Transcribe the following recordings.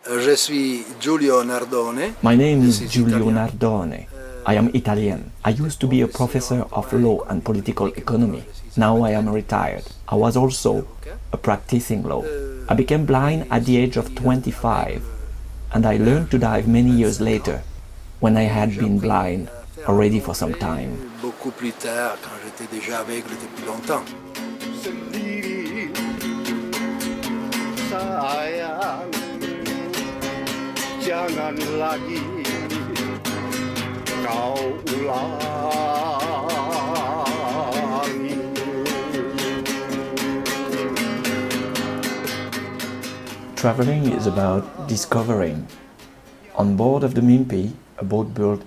Je suis Julio Nardone. My name is Julio Nardone. I am Italian. I used to be a professor of law and political economy. Now I am retired. I was also a practicing law. I became blind at the age of 25, and I learned to dive many years later, when I had been blind already for some time. Beaucoup plus tard, quand j'étais déjà aveugle depuis longtemps. Sayang, jangan lagi kau ulangi. Traveling is about discovering. On board of the Mimpi, a boat built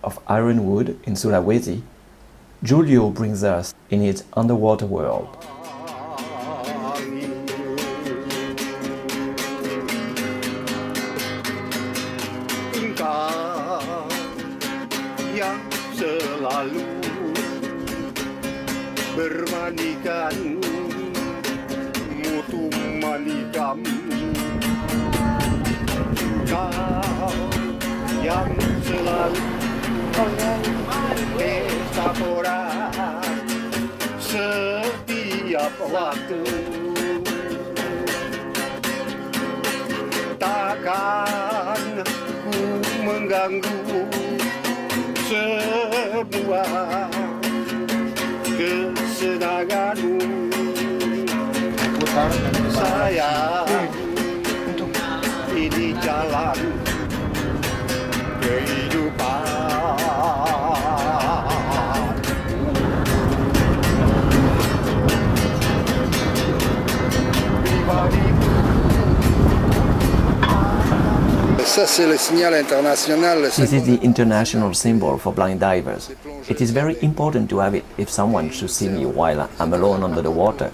of ironwood in Sulawesi, Julio brings us in his underwater world. Yang selalu bermanikan mutu manikam, kau yang selalu metaforat setiap waktu. Takkan ku mengganggu semua kesenanganmu. Sayang, ini jalan kehidupan. Ça, c'est le signal international. This is the international symbol for blind divers. It is very important to have it if someone should see me while I'm alone under the water.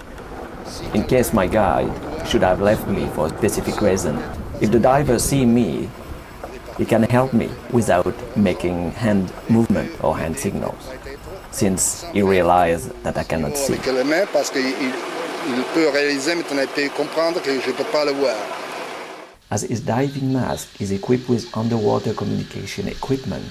In case my guide should have left me for a specific reason, if the diver sees me, he can help me without making hand movement or hand signals, since he realizes that I cannot see. Parce qu'il peut réaliser, maintenant il peut comprendre que je ne peux pas le voir. As his diving mask is equipped with underwater communication equipment,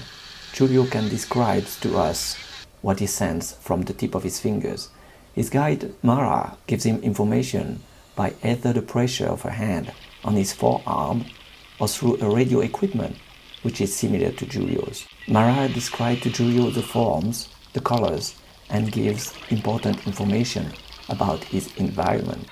Julio can describe to us what he sends from the tip of his fingers. His guide, Mara, gives him information by either the pressure of her hand on his forearm or through a radio equipment, which is similar to Julio's. Mara describes to Julio the forms, the colors, and gives important information about his environment.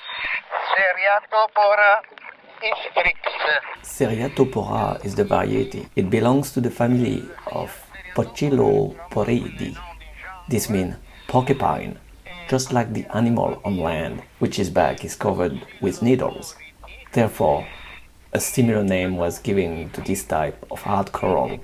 Seriatopora is the variety. It belongs to the family of Pochiloporidae. This means porcupine, just like the animal on land, which its back is covered with needles. Therefore, a similar name was given to this type of hard coral.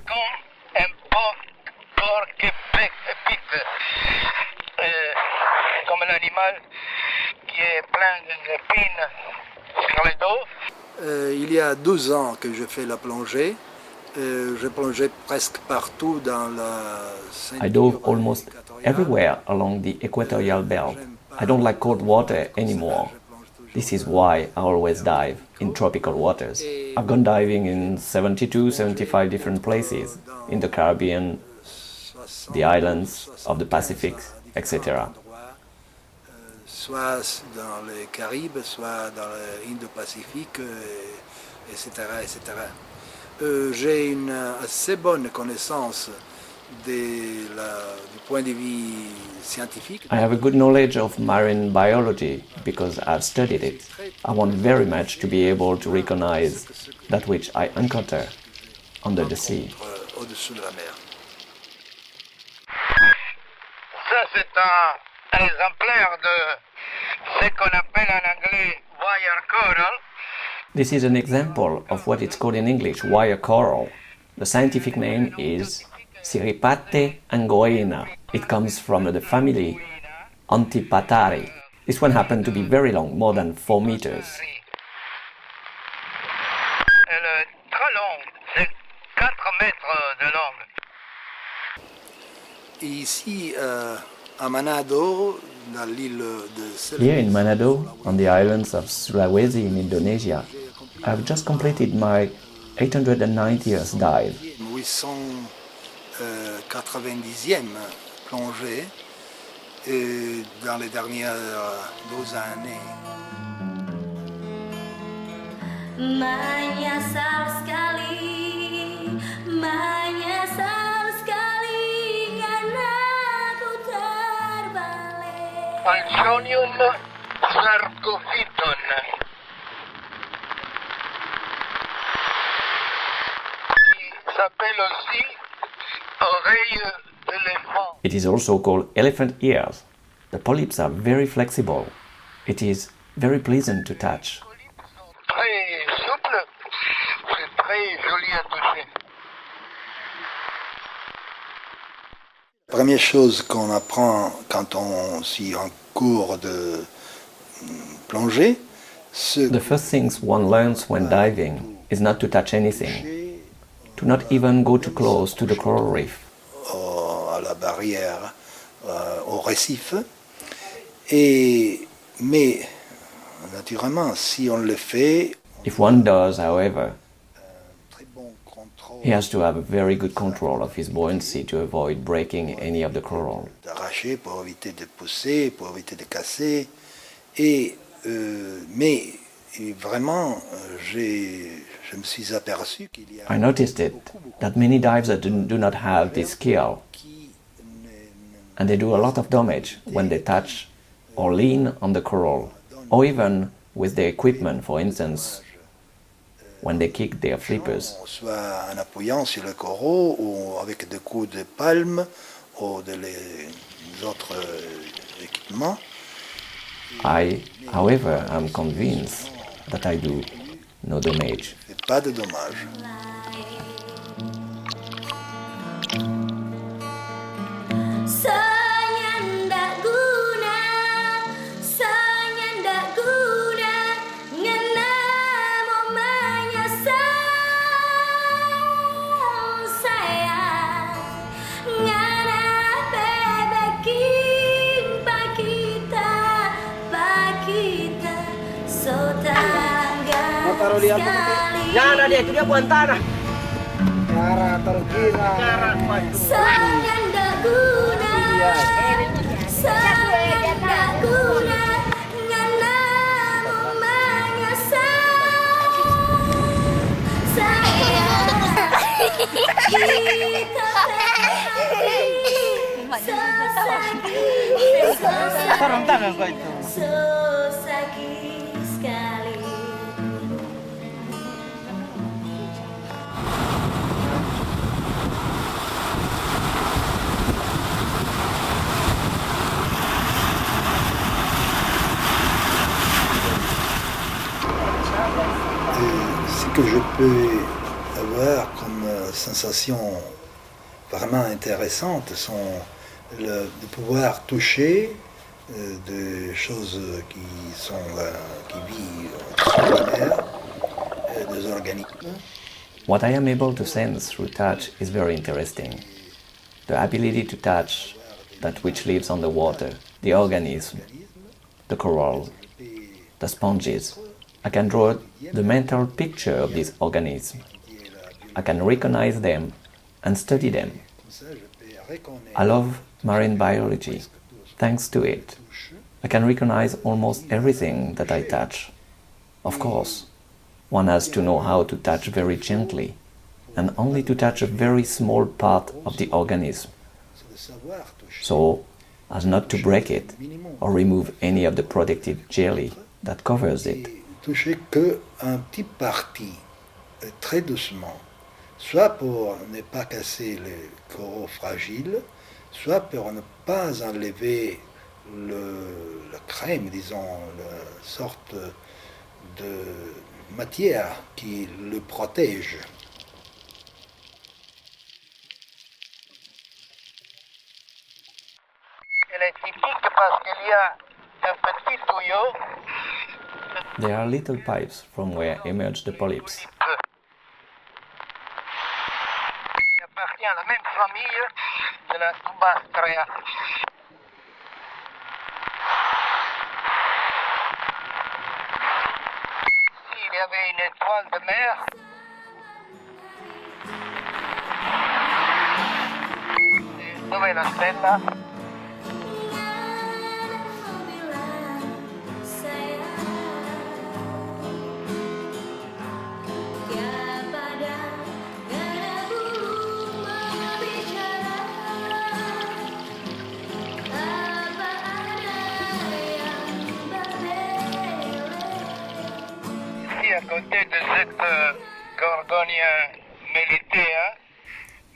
Il y a 12 ans que je fais la plongée. Je plongeais presque partout dans la... I dove almost everywhere along the equatorial belt. I don't like cold water anymore. This is why I always dive in tropical waters. I've gone diving in 72, 75 different places in the Caribbean, the islands of the Pacific, etc. Soit dans les Caraïbes, soit dans l'Indo-Pacifique, etc., etc. J'ai une assez bonne connaissance du point de vue scientifique. I have a good knowledge of marine biology because I've studied it. I want very much to be able to recognize that which I encounter under the sea. Au-dessous de la mer. Ça, c'est un exemplaire de ce qu'on appelle en anglais wire coral. This is an example of what it's called in English wire coral. The scientific name is Siripate angoina. It comes from the family Antipatari. This one happened to be very long, more than 4 meters. Elle est très longue, c'est 4 mètres de longue. Ici, à Manado, dans l'île de Here in Sulawesi. Manado, on the islands of Sulawesi in Indonesia, I've just completed my 890th dive. 890e plongée dans les dernières 12 années. Menyesal sekali karena ku terbalik. Alsonium sarcophyton. Qui s'appelle aussi oreille d'éléphant. It is also called elephant ears. The polyps are very flexible. It is very pleasant to touch. Très souple, c'est très joli à toucher. La première chose qu'on apprend quand on suit un cours de plongée, c'est The first things one learns when diving is not to touch anything, to not even go too close to the coral reef. à la barrière, au récif. Mais naturellement, si on le fait, If one does, however, très bon contrôle he has to have a very good control of his buoyancy to avoid breaking any of the coral. d'arracher pour éviter de pousser, pour éviter de casser. Mais vraiment, je me suis aperçu qu'il y a I noticed it, that many divers do not have this skill, qui and they do a lot of damage when they touch or lean on the coral, or even with their equipment, for instance, when they kick their flippers. soit en appuyant sur le coraux ou avec des coups de palme ou les autres équipements. I, however, am convinced that I do no damage. Et pas de dommages. Senyandak guna ngena mau menyesal sayang ngana bebekin pakita so tangga sekali. Nyara dia, itu dia buan tanah. Nyara tergila. Senyandak guna ngana mau menyesal sayang kita Sarung tangan kau itu. sakit sekali. Ce que je peux avoir comme sensation vraiment intéressante sont de pouvoir toucher des choses qui vivent sur la mer, des organismes. What I am able to sense through touch is very interesting. The ability to touch that which lives on the water, the organism, the coral, the sponges. I can draw the mental picture of these organisms. I can recognize them and study them. I love marine biology. Thanks to it, I can recognize almost everything that I touch. Of course, one has to know how to touch very gently and only to touch a very small part of the organism, so as not to break it or remove any of the protective jelly that covers it. Toucher que un petit parti, très doucement, soit pour ne pas casser les coraux fragiles, soit pour ne pas enlever la crème, disons, la sorte de matière qui le protège. Elle est typique parce qu'il y a un petit tuyau. There are little pipes from where emerge the polyps. Il appartient à la même famille de la Tubastrea. avait une étoile de mer. Dove è la stella? Ici, à côté de cette Gorgonia melitea,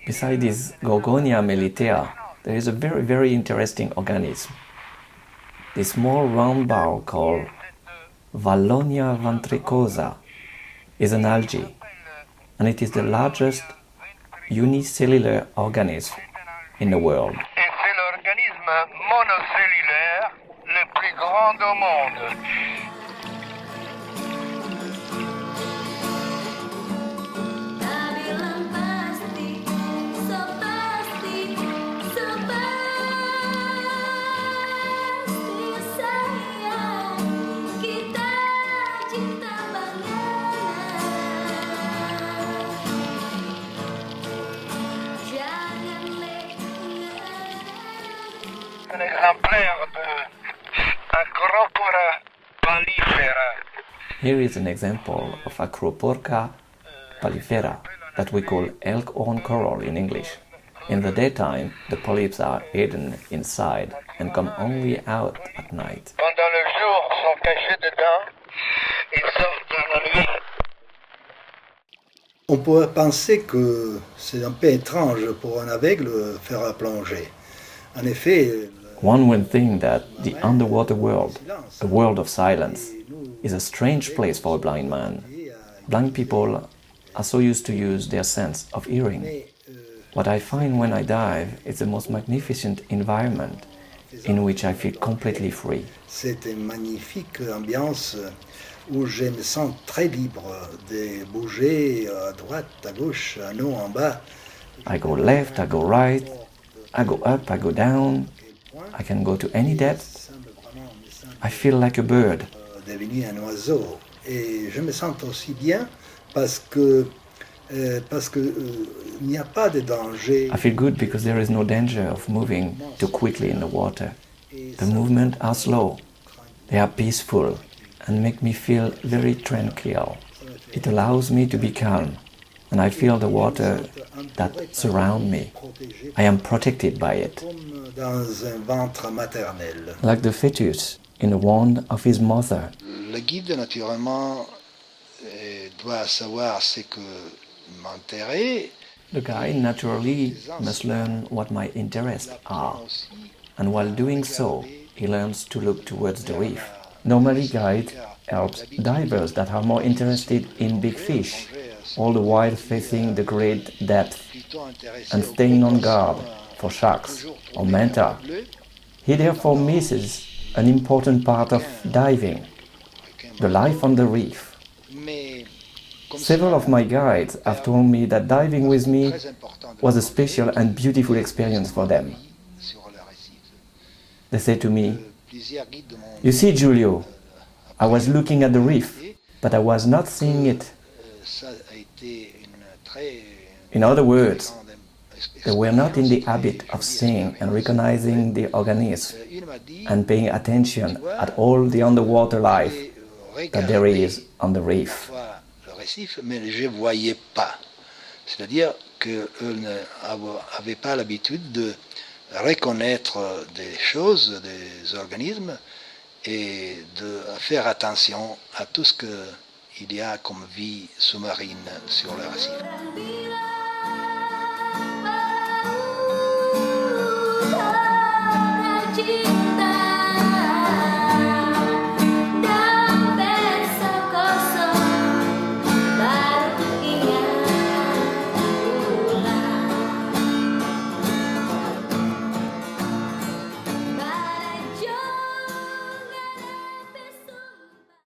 Beside this Gorgonia melitea, there is a very, very interesting organism. The small round ball called Vallonia ventricosa is an algae, and it is the largest unicellular organism in the world. et c'est l'organisme monocellulaire le plus grand au monde. Un exemplaire de Acropora palifera. Here is an example of Acroporca palifera that we call elk horn coral in English. In the daytime, the polyps are hidden inside and come only out at night. Pendant le jour, sont cachés dedans, ils sortent dans la nuit. On pourrait penser que c'est un peu étrange pour un aveugle faire plonger. En effet, One would think that the underwater world, a world of silence, is a strange place for a blind man. Blind people are so used to use their sense of hearing. What I find when I dive is the most magnificent environment in which I feel completely free. c'est une magnifique ambiance où je me sens très libre de bouger à droite, à gauche, en haut, en bas. I go left, I go right, I go up, I go down, I can go to any depth. I feel like a bird. Devenu un oiseau. Et je me sens aussi bien parce que il n'y a pas de danger. I feel good because there is no danger of moving too quickly in the water. The movements are slow, they are peaceful and make me feel very tranquil. It allows me to be calm and I feel the water that surrounds me. I am protected by it. Comme dans un ventre maternel. Like the fetus in the womb of his mother. Le guide, naturellement, doit savoir ce que m'intéresser. The guide naturally must learn what my interests are, and while doing so, he learns to look towards the reef. Normally, guide helps divers that are more interested in big fish, all the while facing the great depth and staying on guard for sharks or manta. He therefore misses an important part of diving, the life on the reef. Several of my guides have told me that diving with me was a special and beautiful experience for them. They say to me, "You see, Julio, I was looking at the reef, but I was not seeing it." In other words, they were not in the habit of seeing and recognizing the organism and paying attention at all the underwater life that there is on the reef. Mais je ne voyais pas. C'est-à-dire qu'eux n'avaient pas l'habitude de reconnaître des choses, des organismes, et de faire attention à tout ce qu'il y a comme vie sous-marine sur le récif.